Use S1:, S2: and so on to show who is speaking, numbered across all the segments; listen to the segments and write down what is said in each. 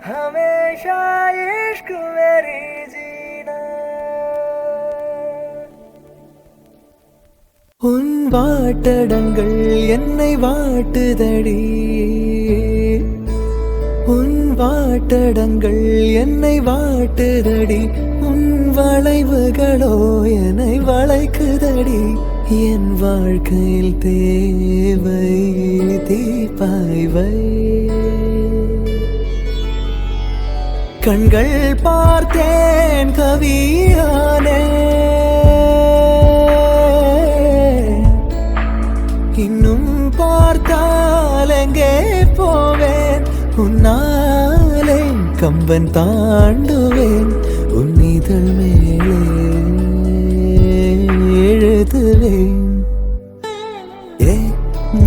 S1: हमेशा इश्क मेरी जीना உன் வாட்டடங்கள் என்னை வாட்டுதடி உன் வாட்டடங்கள் என்னை வாட்டுதடி உன் வளைவுகளோ என்னை வளைக்குதடி என் வாழ்க்கையில் தேவை தீபாய்வை கண்கள் பார்த்தேன் கவியானே இன்னும் பார்த்தால் எங்கே போவேன் உன்னாலே கம்பன் தாண்டுவேன் உன் இதழ் மேலே எழுதுவேன் ஏ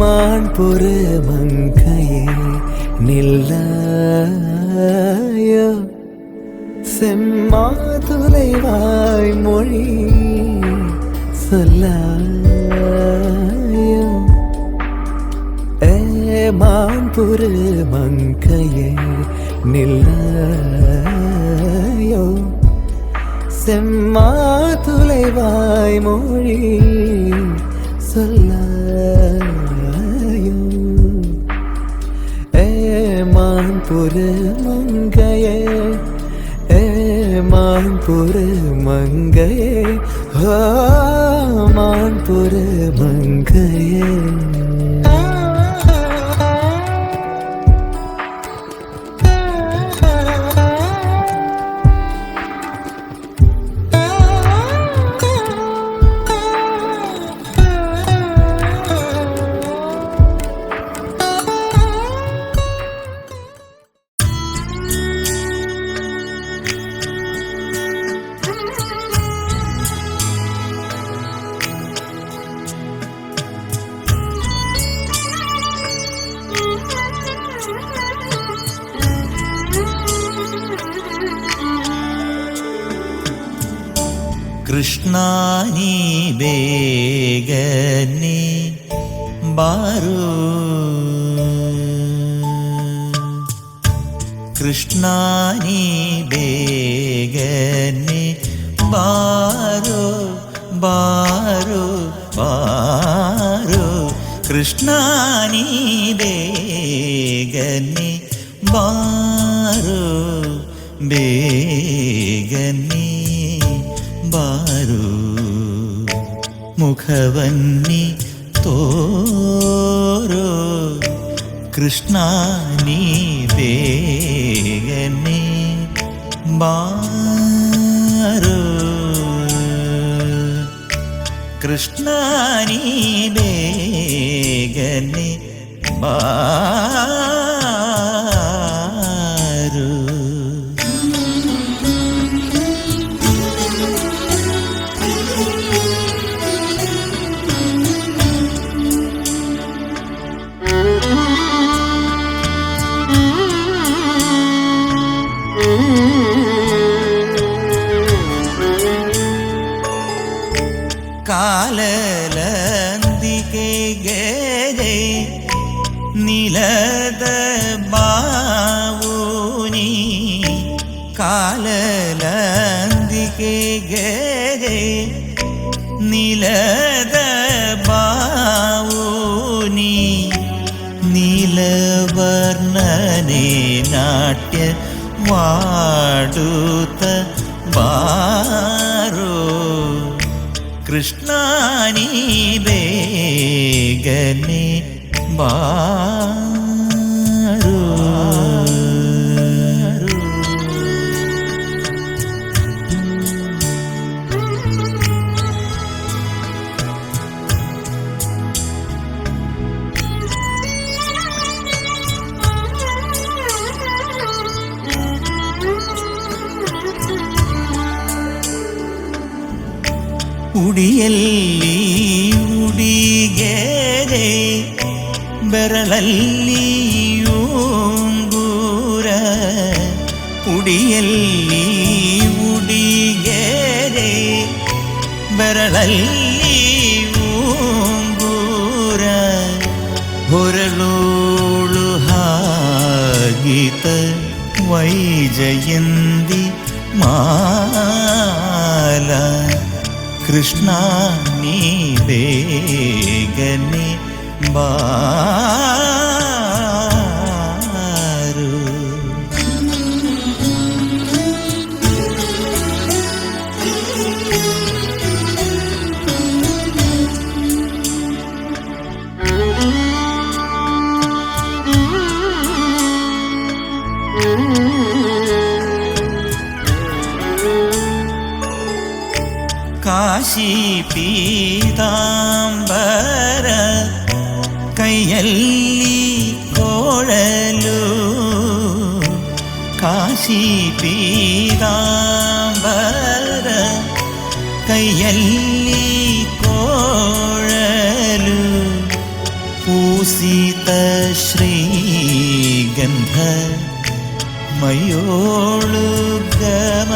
S1: மான் பொறு மங்கையே நில்லாயோ செம்மாதுளைவாய் மொழி சொல்லாயோ மான்புரு மங்கையே நில்லாயோ செம்மாதுளைவாய் மொழி சொல்லாயோ மான்புரு மங்கையே மான்புரு மங்கையே மான்புரு மங்கையே
S2: कृष्णा नी बेगने बारो कृष्णा नी बेगने बारो बारो बारो कृष्णा नी बेगने बारो बेगने बारो मुखवन्नी तोरो कृष्णा नी बेगने बारो कृष्णा नी बेगने बारो ಕಾಲಲಂದಿಗೆ ಗೆರೆ ನಿಲದ ಬಾವುನಿ ಕಾಲಲಂದಿಗೆ ಗೆರೆ ನಿಲದ ಬಾವುನಿ ನೀಲವರ್ಣನೆ ನಾಟ್ಯ ವಾಡುತ್ತ ಬಾರೋ कृष्णा नी बेगने बारो ಉಡಿಯಲ್ಲಿ ಉಡಿಗೆರೆ ಬೆರಳಲ್ಲಿ ಉಂಗುರ ಉಡಿಯಲ್ಲಿ ಉಡಿಗೆರೆ ಕರಳಲ್ಲಿ ಊಂಗೂರ ಹೊರಳೋಳು ಹಾಗಿತ ವೈಜಯಂತಿ ಮಾಲ ಕೃಷ್ಣ ನೀ ಬೇಗನೆ ಬಾರು. ಕಾಶಿ ಪೀತಾಂಬರ ಕೈಯಲ್ಲಿ ಕೋಳಲು, ಕಾಶಿ ಪೀತಾಂಬರ ಕೈಯಲ್ಲಿ ಕೋಳಲು, ಪೂಸಿತ ಶ್ರೀಗಂಧ ಮಯೋಳು ಗಮ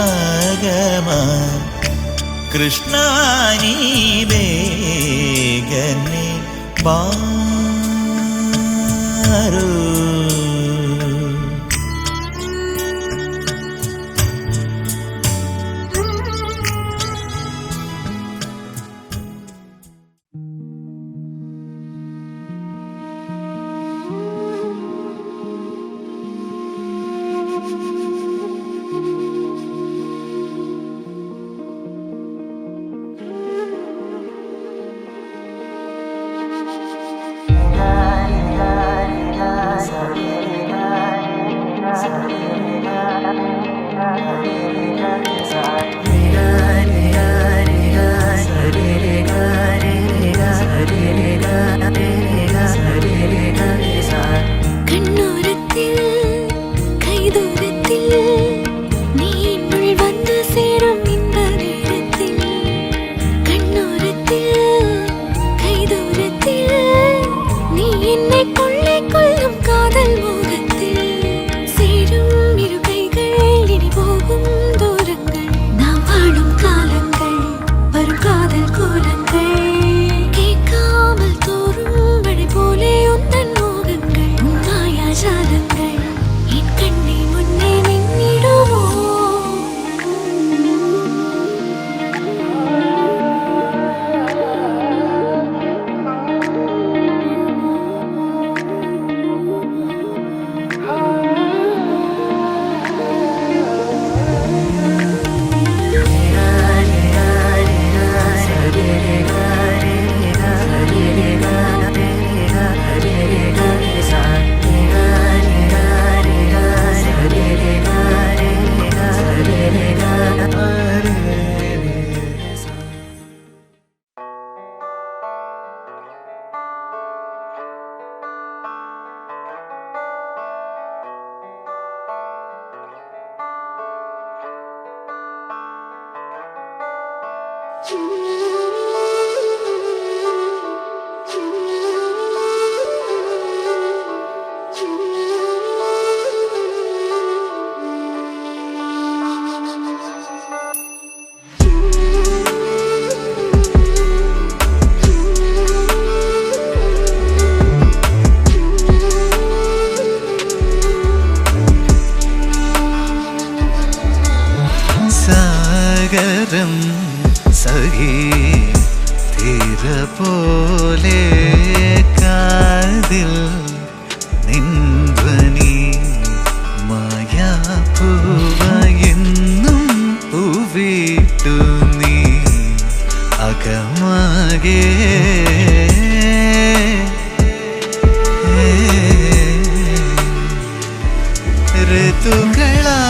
S2: ಗಮ ಕೃಷ್ಣ ನೀ ಬೇಗನೆ ಬಾರು.
S1: സഖി തീര പോലെ കാതിൽ നിൻധ്വനി മായാപ്പൂവയെന്നും പൂവിട്ടു നീ അകമാകെ ഋതുകളാ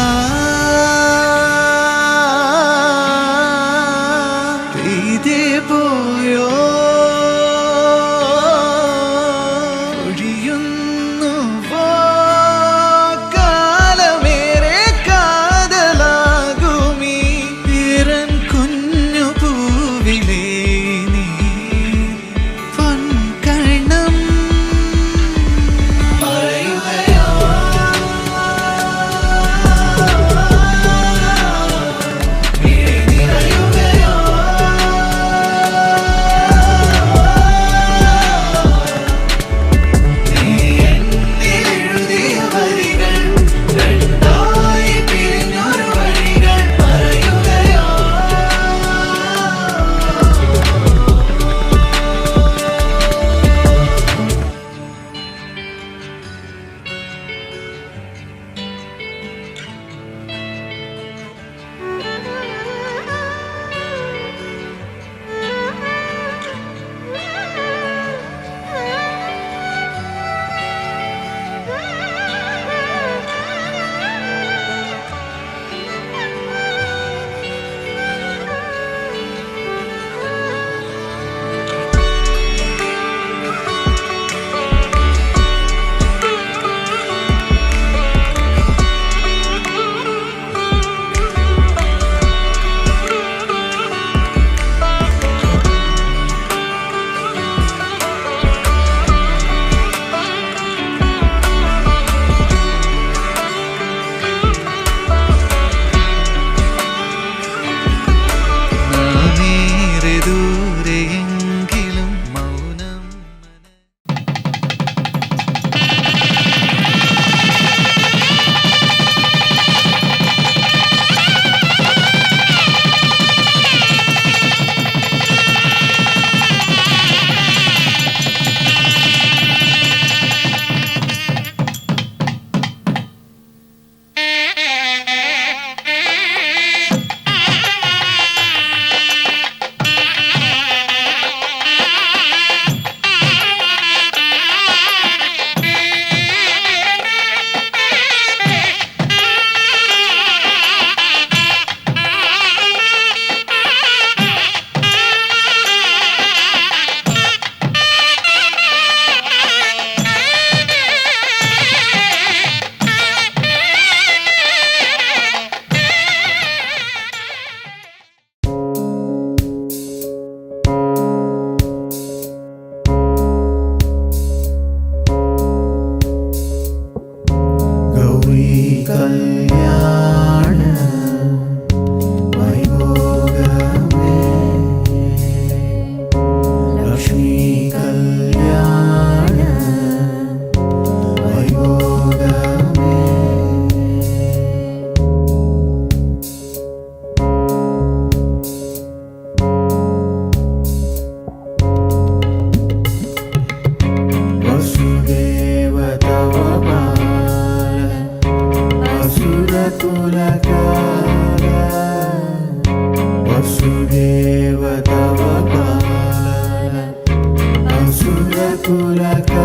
S2: वसुदेव तव पालन असुरकुलकाल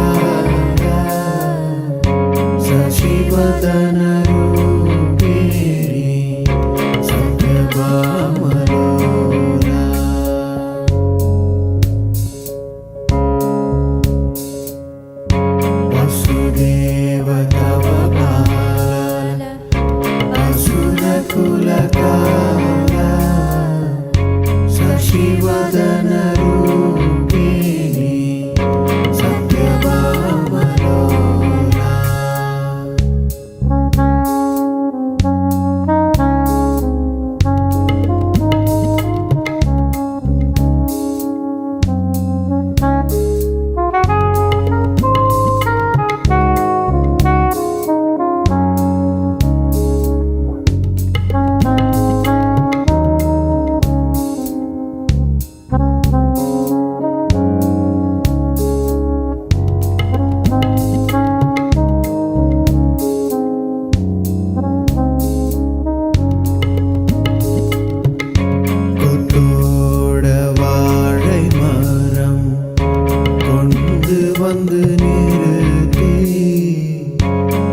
S2: शशिवदन रूपिणी सत्यभामलोला वसुदेव तव पालन असुरकुलकाल शशिवदन रूपिणी सत्यभामलोला வந்து நிறுத்தி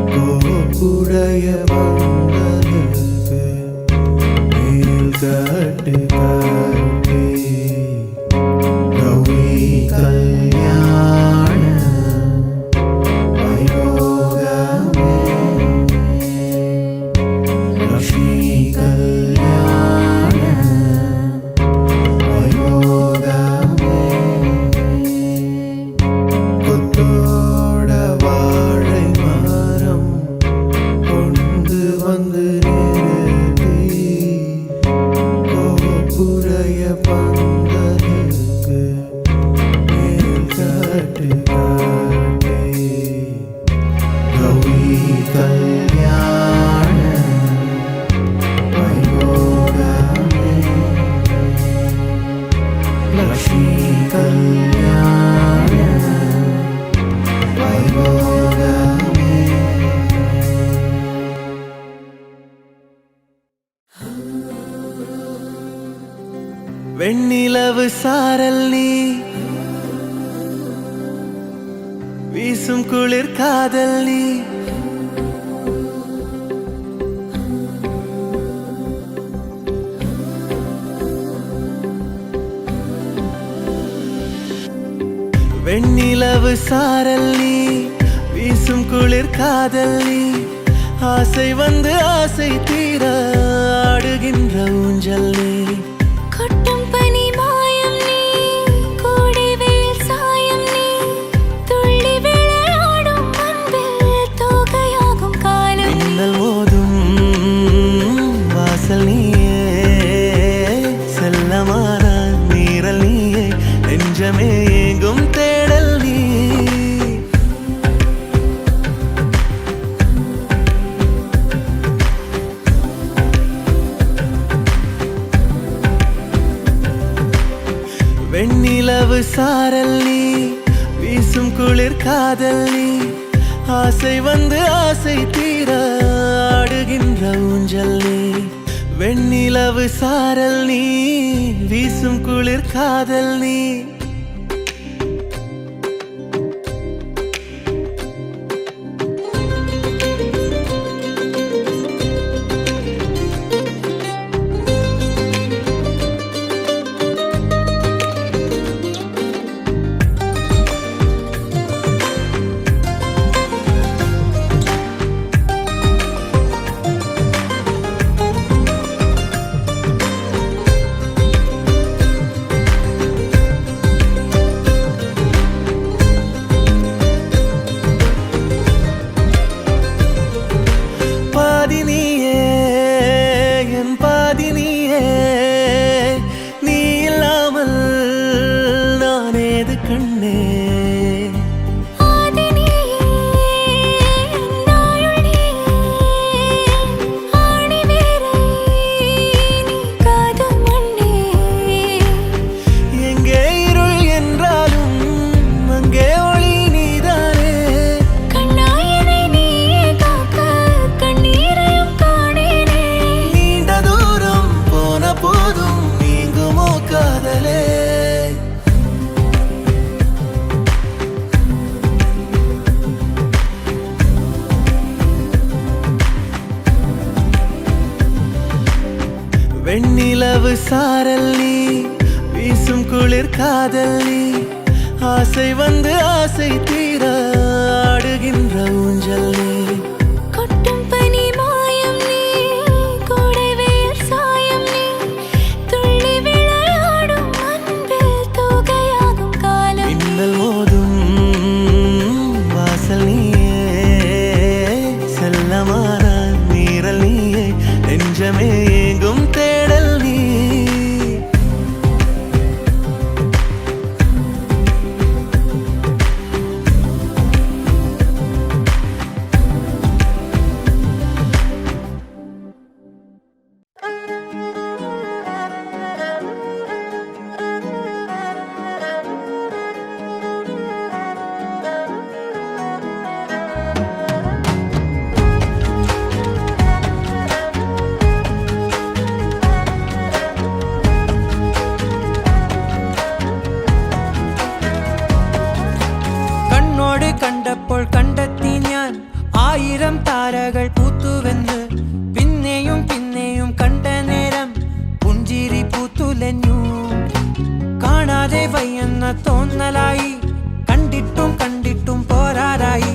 S2: கோப்புடைய பந்தலுக்கு மேல் கட்டு கட்டி கௌரி கல்யாண வைபோகமே லக்ஷ்மி கல்யாண வைபோகமே கொத்தோட வாழை மரம் கொண்டு வந்து நிறுத்தி கோபுடைய பந்தலுக்கு மேல் கட்டு கட்டி கௌரி கல்யாண வைபோகமே லக்ஷ்மி கல்யாண வைபோகமே
S1: வெண்ணிலவு சாரல் நீ வீசும் குளிர் காதல் நீ வெண்ணிலவு சாரல் நீ வீசும் குளிர் காதல் நீ ஆசை வந்து ஆசை தீர ஆடுகின்ற ஊஞ்சல் நீ
S3: கொட்டும் பனி மாயம் நீ கோடை வெயில் சாயம் நீ துள்ளி விளையாடும் அன்பில் தோகையாகும் காலம்
S1: மின்னல் மோதும் வாசல் நீயே செல்லமான நீரல் நீயே நெஞ்சமே எங்கும் தேடல் நீ வெண்ணிலவு சாரல் நீ வீசும் குளிர் காதல் நீ ஆசை வந்து ஆசை தீர ஆடுகின்ற ஊஞ்சல் நீ வெண்ணிலவு சாரல் நீ வீசும் குளிர் காதல் நீ சாரல் நீ வீசும் குளிர் காதல் நீ ஆசை வந்து ஆசை தீர ஆடுகின்ற ஊஞ்சல் நீ
S3: கொட்டும் பனி மாயம் நீ கோடை வெயில் சாயம் நீ துள்ளி விளையாடும் அன்பில் தூகையாகும் காலம்
S1: மின்னல் மோதும் வாசல் நீயே செல்லமான நீரல் நீயே நெஞ்சமே எங்கும் தேடல் நீ
S4: കണ്ണോട് കണ്ടപ്പോൾ കണ്ടെത്തി ഞാൻ 1000 താരകൾ പൂത്തുവെന്ന് പിന്നെയും പിന്നെയും കണ്ട നേരം പുഞ്ചിരി പൂത്തുലഞ്ഞു കാണാതെ വയ്യെന്ന തോന്നലായി കണ്ടിട്ടും കണ്ടിട്ടും പോരാറായി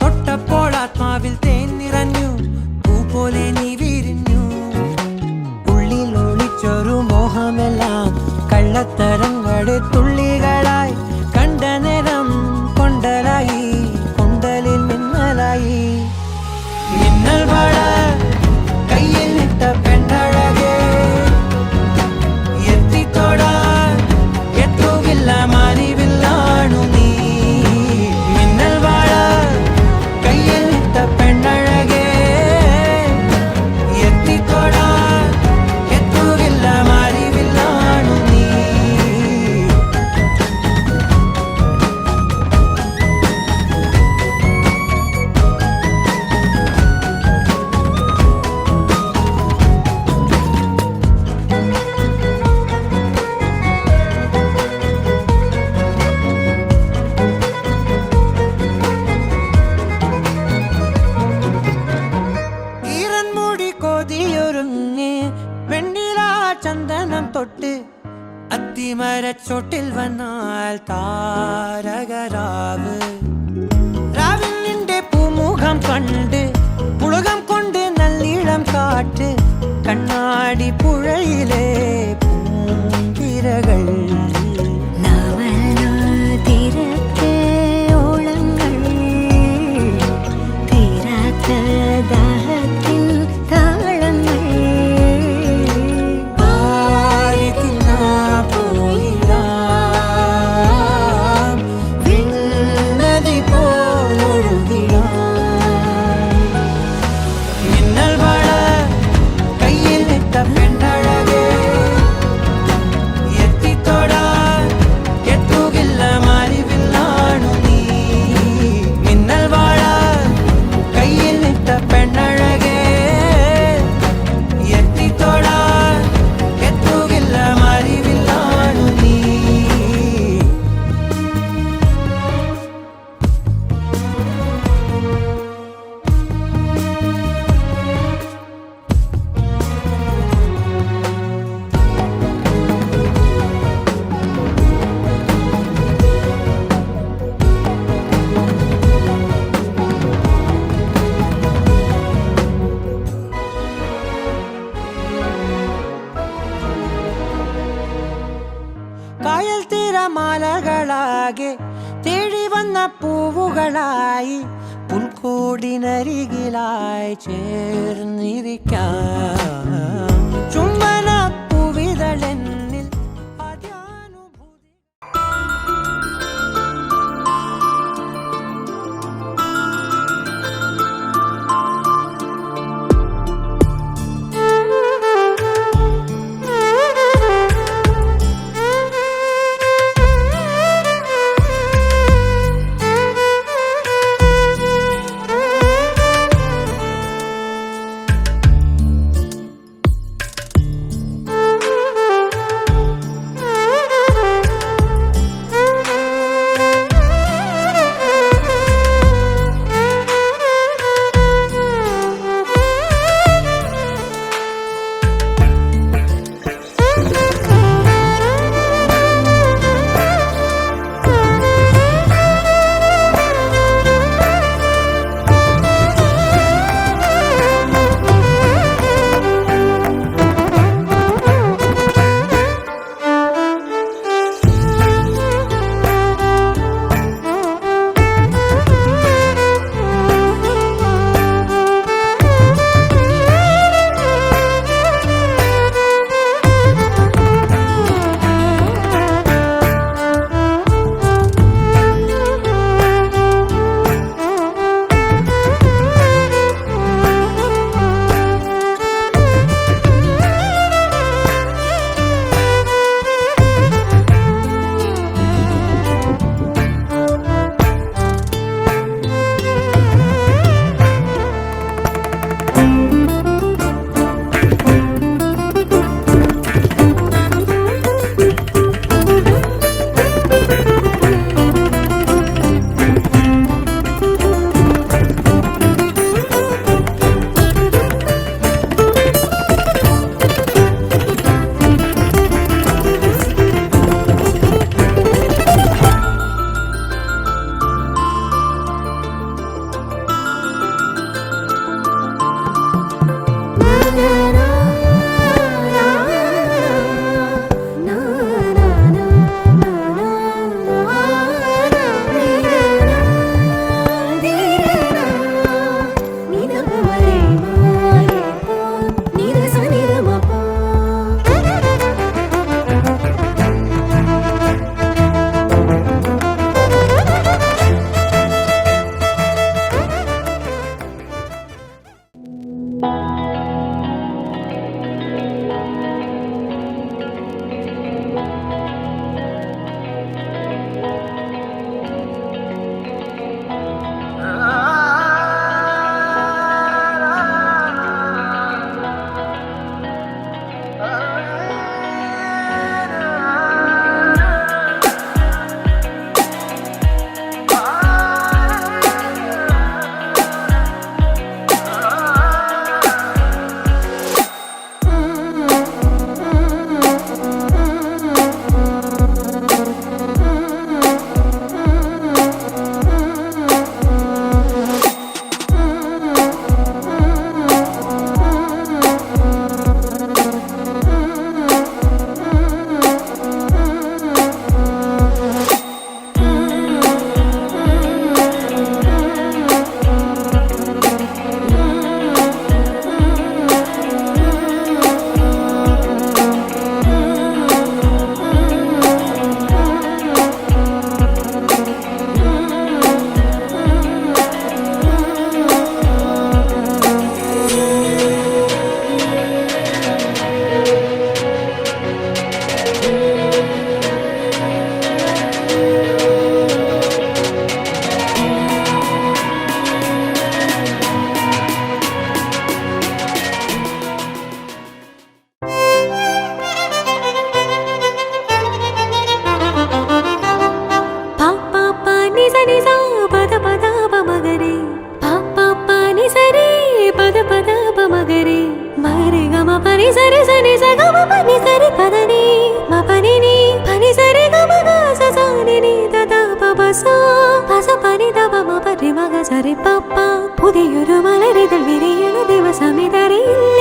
S4: തൊട്ടപ്പോൾ ആത്മാവിൽ തേൻ നിറഞ്ഞു പൂ പോലെ നീ വിരിഞ്ഞു ഉള്ളിൽ ഒളിച്ചൊരു മോഹമെല്ലാം കള്ളത്തരങ്ങളുടെ തുള്ളികളായി കണ്ട നേരം കൊണ്ടലായി കൊണ്ടലിൽ മിന്നലായി മിന്നൽ വള കയ്യിൽ ഇട്ട പെണ്ണഴകേ എത്തിത്തൊടാൻ എത്തുകില്ല മാറിവില്ലാണു നീ മിന്നൽ വള കയ്യിൽ ഇട്ട പെണ്ണഴകേ എത്തിത്തൊടാൻ എത്തുകില്ല മാറിവില്ലാണു നീ ഈറൻമുടി കൊതിയൊരുങ്ങി വെണ്ണില ചന്ദനം തൊട്ട് അത്തിമരച്ചോട്ടിൽ വന്നാൽ താരകരാവ് രാവിൽ നിന്റെ പൂമുഖം കണ്ട് പുളകം കൊണ്ട് നല്ലീളം കാറ്റ് കണ്ണാടി പുഴയിലെ പൂന്തിരകൾ
S3: നവനാതിരത്തെ ഓളങ്ങൾ തീരാത്ത ദാഹത്തിൻ താളങ്ങൾ
S4: പാരിതിന്നാ പോയിടാം വിണ്ണതി പോലൊഴുകിടാം മിന്നൽ വള കയ്യിൽ ഇട്ട പെണ്ണഴകേ എത്തിത്തൊടാൻ എത്തുകില്ല മാറിവില്ലാണു നീ മിന്നൽ വള കയ്യിൽ ഇട്ട പെണ്ണഴകേ എത്തിത്തൊടാൻ എത്തുകില്ല മാറിവില്ലാണു നീ കായൽ തിരമാലകളാകെ തേടി വന്ന പൂവുകളായി പുൽക്കൂടിനരികിലായി ചേർന്നിരിക്കാം ചുംബന പൂവിതളെന്നിൽ അത്യാനുഭൂതി
S3: സനി സഗമ പനി സരി പദനി മപനി നീ പനി സരി ഗമ ഗ സസാനി നീ ദദ പബസ പസ പനി ദബ മപരി മഗ സരി പപ്പ പുതിയൊരു മലരിതൾ വിരിയണ ദിവസമിതറിയില്ല